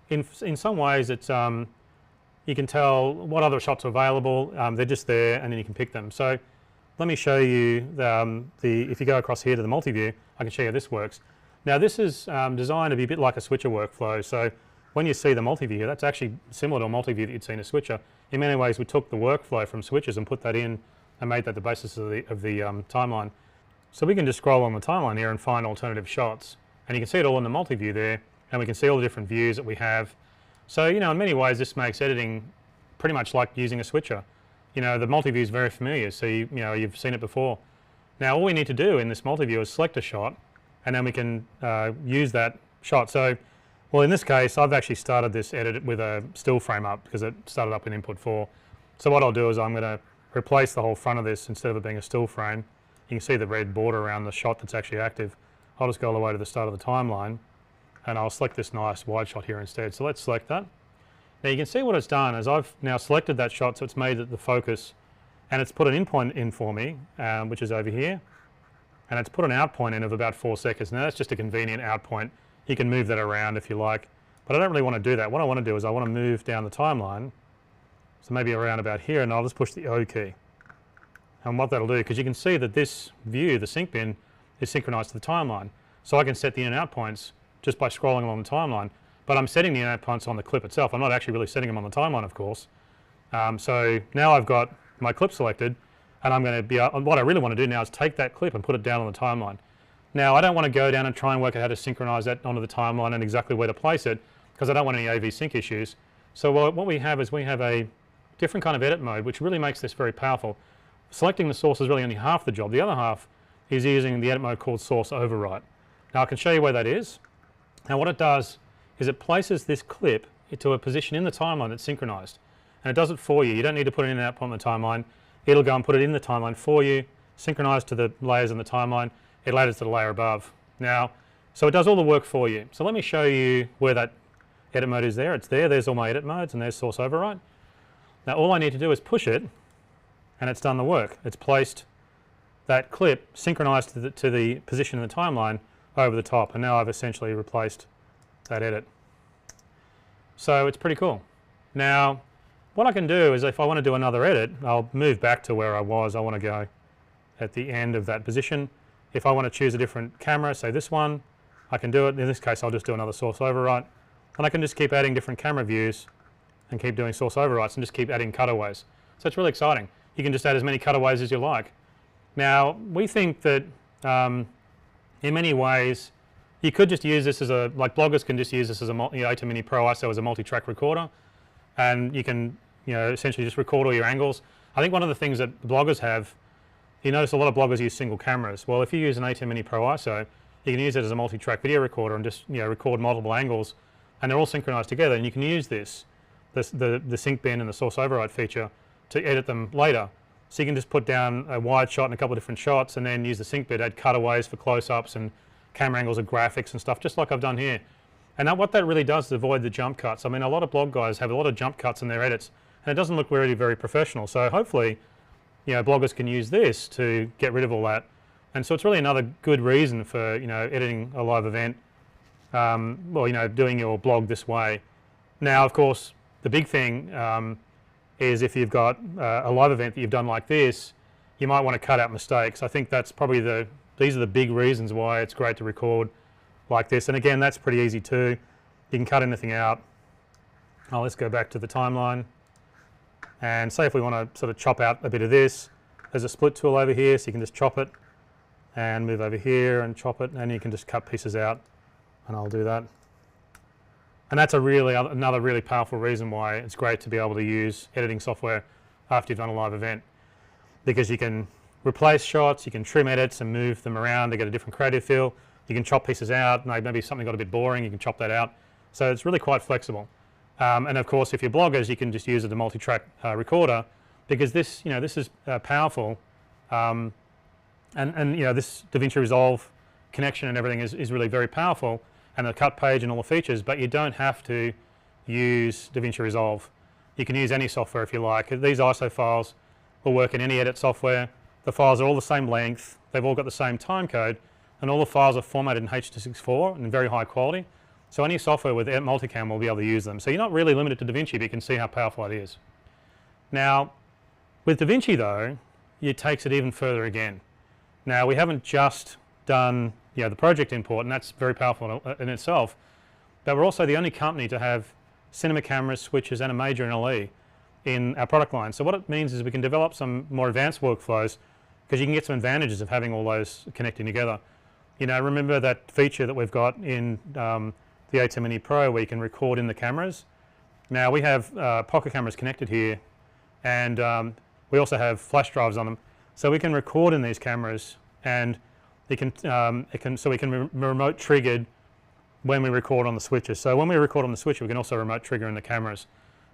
in some ways it's you can tell what other shots are available, they're just there, and then you can pick them. So let me show you if you go across here to the multi-view, I can show you how this works. Now this is designed to be a bit like a switcher workflow. So when you see the multi-view, that's actually similar to a multi-view that you'd see in a switcher. In many ways we took the workflow from switches and put that in and made that the basis of the timeline. So we can just scroll on the timeline here and find alternative shots, and you can see it all in the multi-view there, and we can see all the different views that we have. So in many ways this makes editing pretty much like using a switcher. The multi-view is very familiar, so you've seen it before. Now all we need to do in this multi-view is select a shot, and then we can use that shot. So, well, in this case I've actually started this edit with a still frame up because it started up in input 4. So what I'll do is I'm going to replace the whole front of this instead of it being a still frame. You can see the red border around the shot that's actually active. I'll just go all the way to the start of the timeline, and I'll select this nice wide shot here instead. So let's select that. Now you can see what it's done is I've now selected that shot, so it's made it the focus, and it's put an in point in for me, which is over here, and it's put an out point in of about 4 seconds. Now that's just a convenient out point. You can move that around if you like, but I don't really want to do that. What I want to do is I want to move down the timeline, so maybe around about here, and I'll just push the O key. And what that'll do, because you can see that this view, the sync bin, is synchronized to the timeline. So I can set the in and out points just by scrolling along the timeline, but I'm setting the in and out points on the clip itself. I'm not actually really setting them on the timeline, of course. So now I've got my clip selected, and I'm going to be, what I really want to do now is take that clip and put it down on the timeline. Now I don't want to go down and try and work out how to synchronize that onto the timeline and exactly where to place it, because I don't want any AV sync issues. So what we have is we have a different kind of edit mode, which really makes this very powerful. Selecting the source is really only half the job. The other half is using the edit mode called source overwrite. Now I can show you where that is. Now what it does is it places this clip into a position in the timeline that's synchronized, and it does it for you. You don't need to put it in and out on the timeline. It'll go and put it in the timeline for you, synchronized to the layers in the timeline. It ladders to the layer above. Now, so it does all the work for you. So let me show you where that edit mode is there. It's there. There's all my edit modes, and there's source overwrite. Now all I need to do is push it, and it's done the work. It's placed that clip synchronized to the position in the timeline over the top, and now I've essentially replaced that edit. So it's pretty cool. Now what I can do is if I want to do another edit, I'll move back to where I was. I want to go at the end of that position. If I want to choose a different camera, say this one, I can do it. In this case I'll just do another source overwrite, and I can just keep adding different camera views and keep doing source overwrites and just keep adding cutaways. So it's really exciting. You can just add as many cutaways as you like. Now we think that in many ways you could just use this as a, like bloggers can just use this as a ATEM Mini Pro ISO as a multi-track recorder, and you can essentially just record all your angles. I think one of the things that bloggers have, you notice a lot of bloggers use single cameras. Well, if you use an ATEM Mini Pro ISO, you can use it as a multi-track video recorder and just record multiple angles, and they're all synchronized together, and you can use the sync bin and the source override feature to edit them later. So you can just put down a wide shot and a couple of different shots, and then use the sync bit, add cutaways for close-ups and camera angles and graphics and stuff, just like I've done here. And what that really does is avoid the jump cuts. I mean, a lot of blog guys have a lot of jump cuts in their edits, and it doesn't look really very professional. So hopefully, bloggers can use this to get rid of all that. And so it's really another good reason for editing a live event, doing your blog this way. Now, of course, the big thing is if you've got a live event that you've done like this, you might want to cut out mistakes. I think that's probably these are the big reasons why it's great to record like this. And again, that's pretty easy too. You can cut anything out. Let's go back to the timeline, and say if we want to sort of chop out a bit of this, there's a split tool over here, so you can just chop it and move over here and chop it, and you can just cut pieces out, and I'll do that. And that's another really powerful reason why it's great to be able to use editing software after you've done a live event, because you can replace shots, you can trim edits and move them around to get a different creative feel. You can chop pieces out. Maybe something got a bit boring, you can chop that out. So it's really quite flexible. And of course, if you're bloggers, you can just use it as a multi-track recorder, because this is powerful. And this DaVinci Resolve connection and everything is really very powerful, and the cut page and all the features, but you don't have to use DaVinci Resolve. You can use any software if you like. These ISO files will work in any edit software. The files are all the same length, they've all got the same time code, and all the files are formatted in H.264 and very high quality. So any software with multicam will be able to use them. So you're not really limited to DaVinci, but you can see how powerful it is. Now with DaVinci though, it takes it even further again. Now we haven't just done the project import, and that's very powerful in itself, but we're also the only company to have cinema cameras, switches and a major NLE in our product line. So what it means is we can develop some more advanced workflows because you can get some advantages of having all those connecting together. Remember that feature that we've got in the ATEM Mini Pro where you can record in the cameras? Now we have pocket cameras connected here, and we also have flash drives on them, so we can record in these cameras, and we can remote triggered when we record on the switches. So when we record on the switch, we can also remote trigger in the cameras.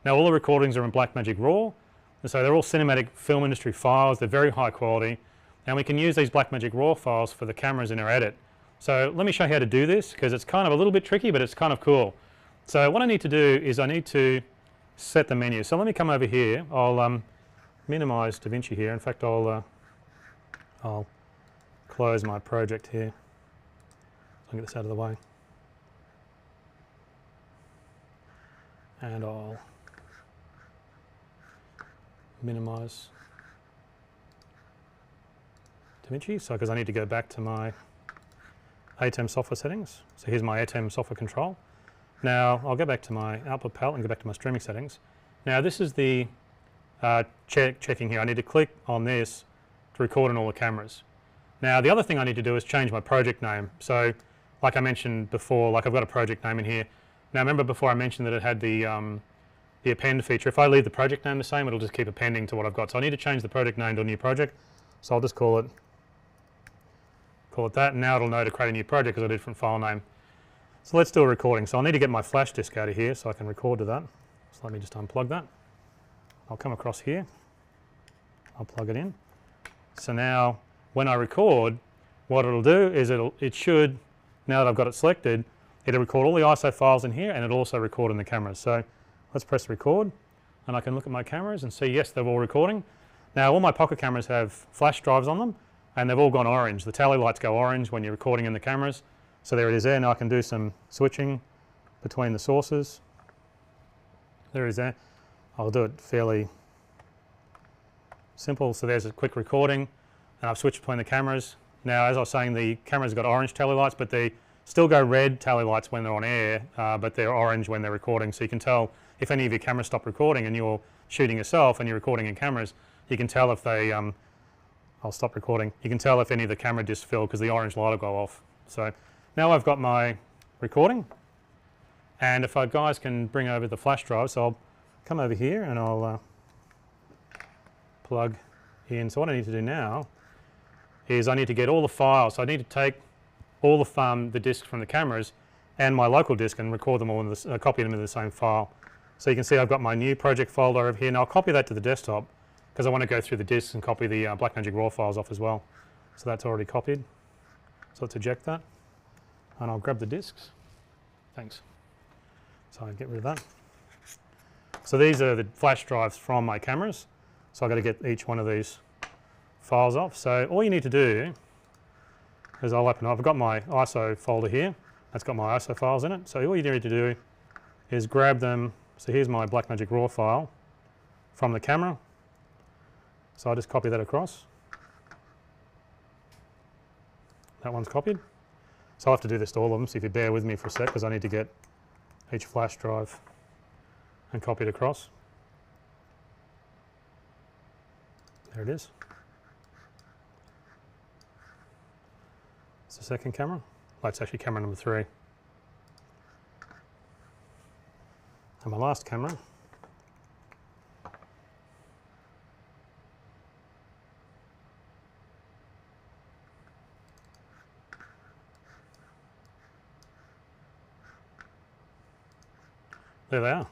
Now all the recordings are in Blackmagic RAW, and so they're all cinematic film industry files. They're very high quality, and we can use these Blackmagic RAW files for the cameras in our edit. So let me show you how to do this, because it's kind of a little bit tricky, but it's kind of cool. So what I need to do is I need to set the menu. So let me come over here. I'll minimize DaVinci here. In fact, I'll close my project here. I'll get this out of the way. And I'll minimize DaVinci, so because I need to go back to my ATEM software settings. So here's my ATEM software control. Now I'll go back to my output palette and go back to my streaming settings. Now this is the checking here. I need to click on this to record in all the cameras. Now the other thing I need to do is change my project name. So like I mentioned before, like I've got a project name in here. Now remember before I mentioned that it had the append feature. If I leave the project name the same, it'll just keep appending to what I've got. So I need to change the project name to a new project. So I'll just call it that, and now it'll know to create a new project because I did a different file name. So let's do a recording. So I'll need to get my flash disk out of here so I can record to that. So let me just unplug that. I'll come across here. I'll plug it in. So now when I record, what it'll do is it should, now that I've got it selected, it'll record all the ISO files in here, and it'll also record in the cameras. So let's press record, and I can look at my cameras and see, yes, they're all recording. Now all my pocket cameras have flash drives on them, and they've all gone orange. The tally lights go orange when you're recording in the cameras. So there it is there. Now I can do some switching between the sources. There it is there. I'll do it fairly simple. So there's a quick recording, and I've switched between the cameras. Now as I was saying, the cameras got orange tally lights, but they still go red tally lights when they're on air, but they're orange when they're recording. So you can tell if any of your cameras stop recording and you're shooting yourself and you're recording in cameras, you can tell if they, I'll stop recording. You can tell if any of the camera discs fill because the orange light will go off. So now I've got my recording, and if our guys can bring over the flash drive, so I'll come over here and I'll plug in. So what I need to do now is I need to get all the files. So I need to take all the discs from the cameras and my local disk and record them all in this, copy them into the same file. So you can see I've got my new project folder over here. Now I'll copy that to the desktop because I want to go through the disks and copy the Blackmagic RAW files off as well. So that's already copied. So let's eject that, and I'll grab the disks. Thanks. So I'll get rid of that. So these are the flash drives from my cameras. So I've got to get each one of these files off. So all you need to do is I'll open up. I've got my ISO folder here. That's got my ISO files in it. So all you need to do is grab them. So here's my Blackmagic RAW file from the camera. So I'll just copy that across. That one's copied. So I'll have to do this to all of them, so if you bear with me for a sec, because I need to get each flash drive and copy it across. There it is. It's the second camera. Well, it's actually camera number 3. And my last camera. There they are.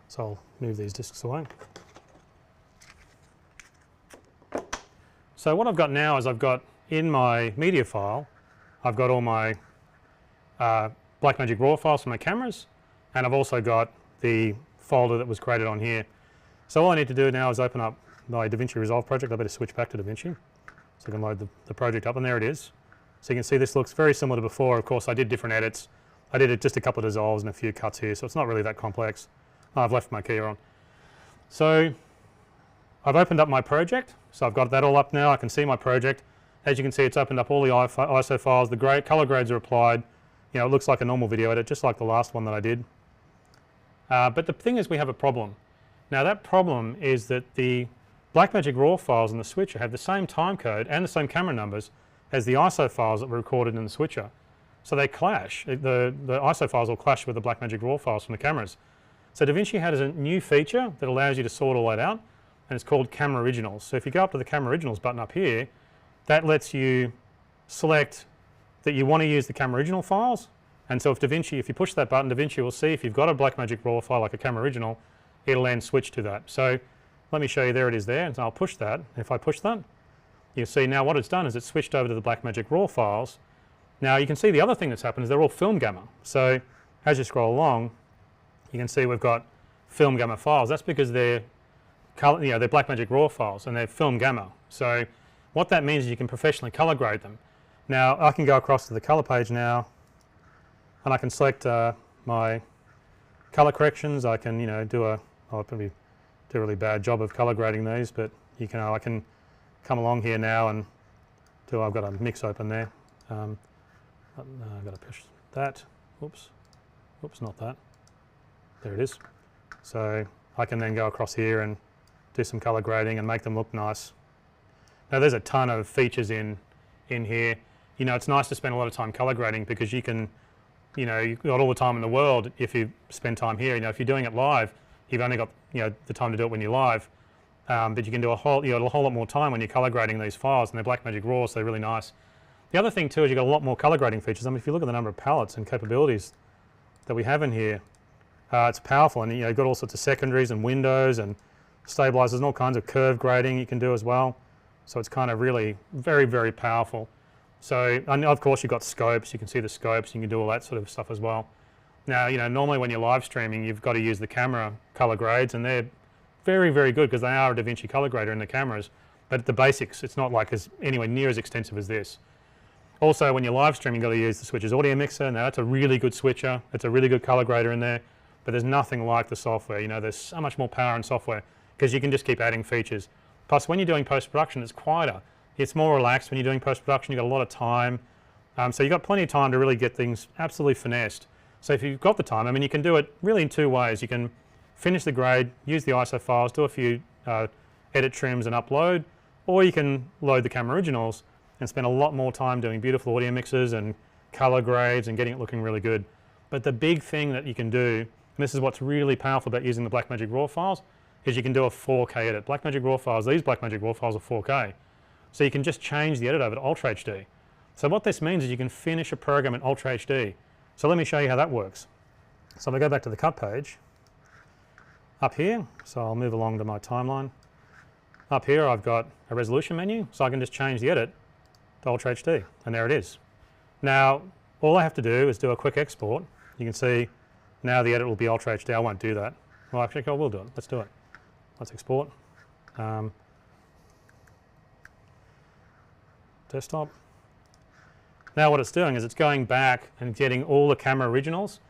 So I'll move these discs away. So what I've got now is I've got in my media file, I've got all my Blackmagic RAW files from my cameras, and I've also got the folder that was created on here. So all I need to do now is open up my DaVinci Resolve project. I better switch back to DaVinci so I can load the project up, and there it is. So you can see this looks very similar to before. Of course I did different edits. I did just a couple of dissolves and a few cuts here, so it's not really that complex. I've left my keyer on. So I've opened up my project, So I've got that all up now. I can see my project. As you can see, it's opened up all the ISO files. The color grades are applied. You know, it looks like a normal video edit, just like the last one that I did. But the thing is, we have a problem. Now that problem is that the Blackmagic RAW files in the switcher have the same timecode and the same camera numbers as the ISO files that were recorded in the switcher. So they clash. The ISO files will clash with the Blackmagic RAW files from the cameras. So DaVinci has a new feature that allows you to sort all that out, and it's called Camera Originals. So if you go up to the Camera Originals button up here, that lets you select that you want to use the Camera Original files. And so if you push that button, DaVinci will see if you've got a Blackmagic RAW file like a Camera Original, it'll then switch to that. So let me show you, there it is there, and so I'll push that. If I push that, you'll see now what it's done is it's switched over to the Blackmagic RAW files. Now you can see the other thing that's happened is they're all film gamma. So as you scroll along, you can see we've got film gamma files. That's because they're Blackmagic RAW files and they're film gamma. So what that means is you can professionally color grade them. Now I can go across to the color page now, and I can select my color corrections. I can I'll probably do a really bad job of color grading these, but I can come along here now and I've got a mix open there. I've got to push that. Oops, not that. There it is. So I can then go across here and do some color grading and make them look nice. Now there's a ton of features in here. You know, it's nice to spend a lot of time color grading because you can, you've got all the time in the world if you spend time here. If you're doing it live, you've only got the time to do it when you're live. But you can do a whole lot more time when you're color grading these files, and they're Blackmagic RAW, so they're really nice. The other thing too is you've got a lot more color grading features. I mean, if you look at the number of palettes and capabilities that we have in here, it's powerful, and you've got all sorts of secondaries and windows and stabilizers and all kinds of curve grading you can do as well. So it's kind of really very, very powerful. So, and of course you've got scopes, you can see the scopes, you can do all that sort of stuff as well. Now, normally when you're live streaming, you've got to use the camera color grades, and they're very, very good because they are a DaVinci color grader in the cameras. But at the basics, it's not like anywhere near as extensive as this. Also, when you're live streaming, you've got to use the switcher's audio mixer. Now that's a really good switcher. It's a really good color grader in there, but there's nothing like the software. There's so much more power in software because you can just keep adding features. Plus, when you're doing post-production, it's quieter. It's more relaxed when you're doing post-production. You've got a lot of time. So you've got plenty of time to really get things absolutely finessed. So if you've got the time, I mean, you can do it really in two ways. You can finish the grade, use the ISO files, do a few edit trims and upload, or you can load the Camera Originals and spend a lot more time doing beautiful audio mixes and color grades and getting it looking really good. But the big thing that you can do, and this is what's really powerful about using the Blackmagic RAW files, is you can do a 4K edit. Blackmagic RAW files, these Blackmagic RAW files are 4K. So you can just change the edit over to Ultra HD. So what this means is you can finish a program in Ultra HD. So let me show you how that works. So I'm going to go back to the cut page. Up here, so I'll move along to my timeline. Up here I've got a resolution menu, so I can just change the edit to Ultra HD, and there it is. Now all I have to do is do a quick export. You can see now the edit will be Ultra HD. I won't do that. Well, actually I will do it. Let's do it. Let's export. Desktop. Now what it's doing is it's going back and getting all the Camera Originals,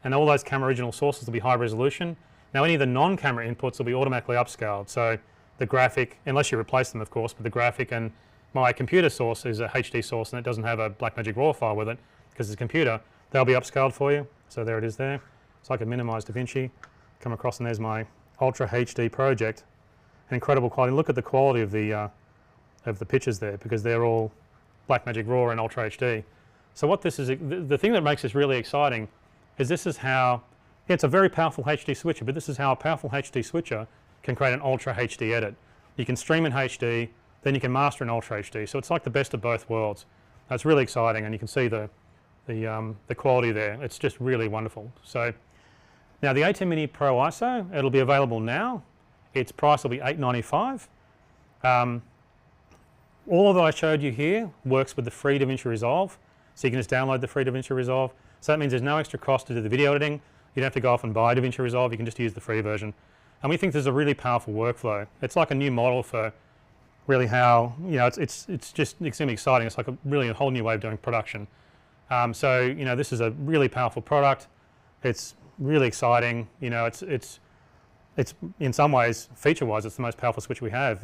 and all those Camera Original sources will be high resolution. Now any of the non-camera inputs will be automatically upscaled. So the graphic, unless you replace them of course, but the graphic and my computer source is a HD source and it doesn't have a Blackmagic RAW file with it because it's a computer, they'll be upscaled for you. So there it is there. So I can minimize DaVinci, come across, and there's my Ultra HD project. An incredible quality. Look at the quality of the pictures there because they're all Blackmagic RAW and Ultra HD. So what this is, the thing that makes this really exciting is this is how, it's a very powerful HD switcher, but this is how a powerful HD switcher can create an Ultra HD edit. You can stream in HD, then you can master in Ultra HD. So it's like the best of both worlds. That's really exciting, and you can see the quality there. It's just really wonderful. So now the ATEM Mini Pro ISO, it'll be available now. Its price will be $895. All of that I showed you here works with the free DaVinci Resolve. So you can just download the free DaVinci Resolve. So that means there's no extra cost to do the video editing. You don't have to go off and buy DaVinci Resolve. You can just use the free version. And we think there's a really powerful workflow. It's like a new model for really how, it's just extremely exciting. It's like a whole new way of doing production. So, this is a really powerful product. It's really exciting. It's in some ways, feature-wise, it's the most powerful switch we have.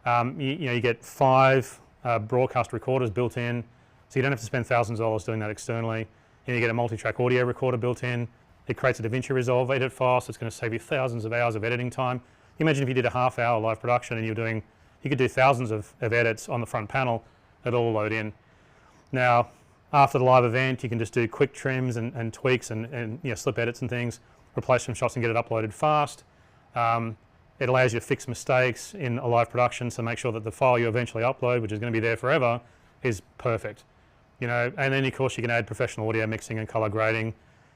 You get 5 broadcast recorders built in, so you don't have to spend thousands of dollars doing that externally. You get a multi-track audio recorder built in. It creates a DaVinci Resolve edit file, so it's going to save you thousands of hours of editing time. You imagine if you did a half-hour live production and you could do thousands of edits on the front panel. It'll all load in. Now, after the live event, you can just do quick trims and tweaks and slip edits and things, replace some shots and get it uploaded fast. It allows you to fix mistakes in a live production, so make sure that the file you eventually upload, which is going to be there forever, is perfect. And then of course you can add professional audio mixing and color grading,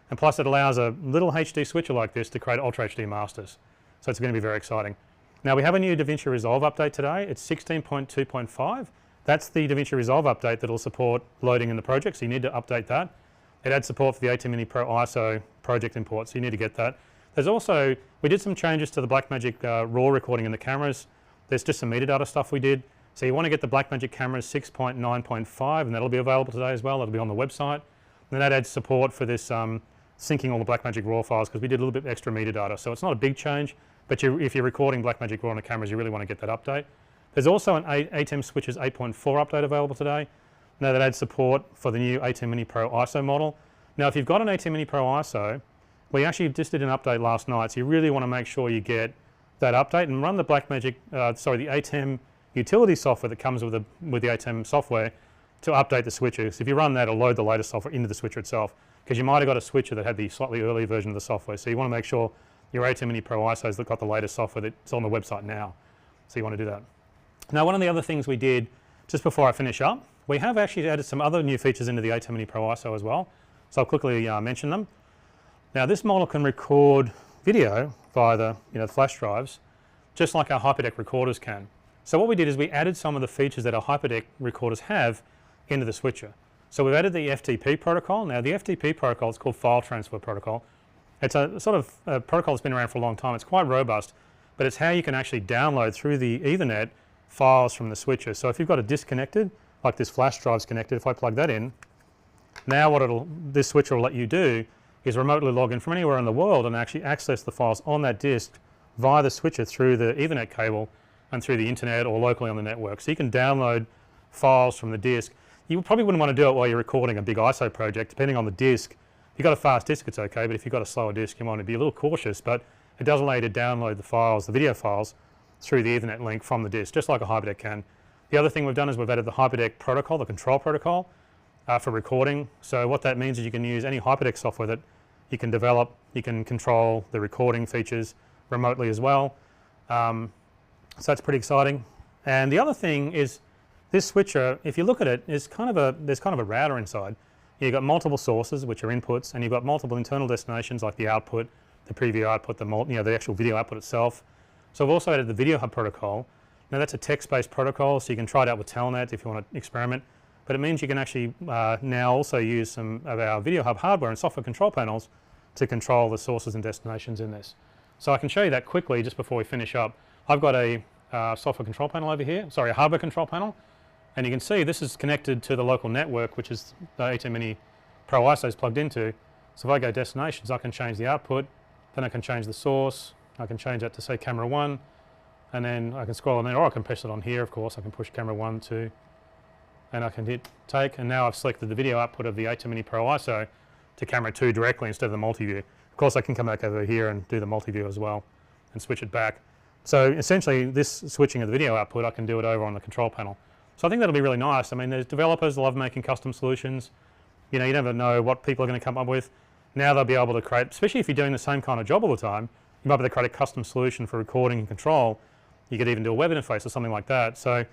and plus it allows a little HD switcher like this to create Ultra HD masters. So it's going to be very exciting. Now we have a new DaVinci Resolve update today. It's 16.2.5. That's the DaVinci Resolve update that will support loading in the project, so you need to update that. It adds support for the ATEM Mini Pro ISO project import, so you need to get that. There's also, we did some changes to the Blackmagic RAW recording in the cameras. There's just some metadata stuff we did. So you want to get the Blackmagic cameras 6.9.5, and that'll be available today as well. That'll be on the website. And then that adds support for this syncing all the Blackmagic RAW files, because we did a little bit extra metadata. So it's not a big change, but if you're recording Blackmagic RAW on the cameras, you really want to get that update. There's also an ATEM Switches 8.4 update available today. Now that adds support for the new ATEM Mini Pro ISO model. Now if you've got an ATEM Mini Pro ISO, we actually just did an update last night, so you really want to make sure you get that update and run the the ATEM utility software that comes with the ATEM software to update the switcher. So if you run that, it'll load the latest software into the switcher itself, because you might have got a switcher that had the slightly earlier version of the software. So you want to make sure your ATEM Mini Pro ISOs that got the latest software that's on the website now. So you want to do that. Now one of the other things we did just before I finish up, we have actually added some other new features into the ATEM Mini Pro ISO as well. So I'll quickly mention them. Now this model can record video via the flash drives, just like our Hyperdeck recorders can. So what we did is we added some of the features that our Hyperdeck recorders have into the switcher. So we've added the FTP protocol. Now the FTP protocol is called File Transfer Protocol. It's a sort of a protocol that's been around for a long time. It's quite robust, but it's how you can actually download through the Ethernet files from the switcher. So if you've got a disconnected, like this flash drive's connected, if I plug that in, now what this switcher will let you do is remotely log in from anywhere in the world and actually access the files on that disk via the switcher through the Ethernet cable and through the internet or locally on the network. So you can download files from the disk. You probably wouldn't want to do it while you're recording a big ISO project, depending on the disk. If you've got a fast disk, it's okay, but if you've got a slower disk, you want to be a little cautious, but it does allow you to download the files, the video files, through the Ethernet link from the disk, just like a Hyperdeck can. The other thing we've done is we've added the Hyperdeck protocol, the control protocol, for recording. So what that means is you can use any Hyperdeck software that you can develop. You can control the recording features remotely as well. So that's pretty exciting. And the other thing is this switcher, if you look at it, there's kind of a router inside. You've got multiple sources, which are inputs, and you've got multiple internal destinations like the output, the preview output, the actual video output itself. So I've also added the Video Hub protocol. Now that's a text-based protocol, so you can try it out with Telnet if you want to experiment. But it means you can actually now also use some of our Video Hub hardware and software control panels to control the sources and destinations in this. So I can show you that quickly just before we finish up. I've got a software control panel over here, sorry, a hardware control panel. And you can see this is connected to the local network, which is the ATEM Mini Pro ISO is plugged into. So if I go destinations, I can change the output, then I can change the source, I can change that to say camera 1, and then I can scroll on there, or I can press it on here, of course. I can push camera 1, 2, and I can hit take, and now I've selected the video output of the ATEM Mini Pro ISO to camera 2 directly instead of the multi-view. Of course I can come back over here and do the multi-view as well and switch it back. So essentially this switching of the video output, I can do it over on the control panel. So I think that'll be really nice. I mean, there's developers that love making custom solutions. You never know what people are going to come up with. Now they'll be able to create, especially if you're doing the same kind of job all the time, you might be able to create a custom solution for recording and control. You could even do a web interface or something like that. So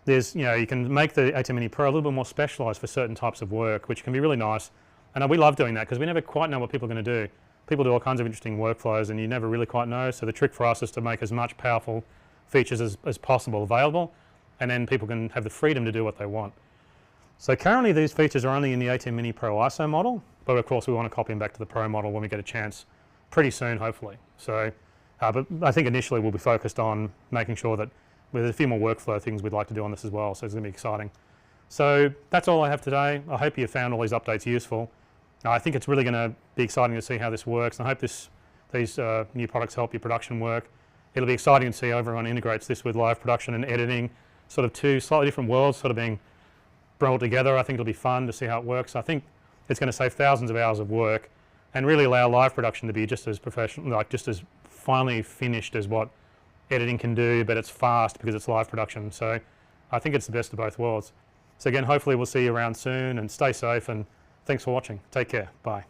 there's, you can make the ATEM Mini Pro a little bit more specialized for certain types of work, which can be really nice. And we love doing that because we never quite know what people are going to do. People do all kinds of interesting workflows and you never really quite know. So the trick for us is to make as much powerful features as possible available, and then people can have the freedom to do what they want. So currently these features are only in the ATEM Mini Pro ISO model, but of course we want to copy them back to the Pro model when we get a chance pretty soon, hopefully. So, but I think initially we'll be focused on making sure that there's a few more workflow things we'd like to do on this as well, so it's going to be exciting. So that's all I have today. I hope you found all these updates useful. I think it's really going to be exciting to see how this works, and I hope these new products help your production work. it'll be exciting to see how everyone integrates this with live production and editing, sort of two slightly different worlds sort of being brought together. I think it'll be fun to see how it works. I think it's going to save thousands of hours of work and really allow live production to be just as professional, like just as finely finished as what editing can do, but it's fast because it's live production. So I think it's the best of both worlds. So again, hopefully we'll see you around soon, and stay safe, and thanks for watching. Take care. Bye.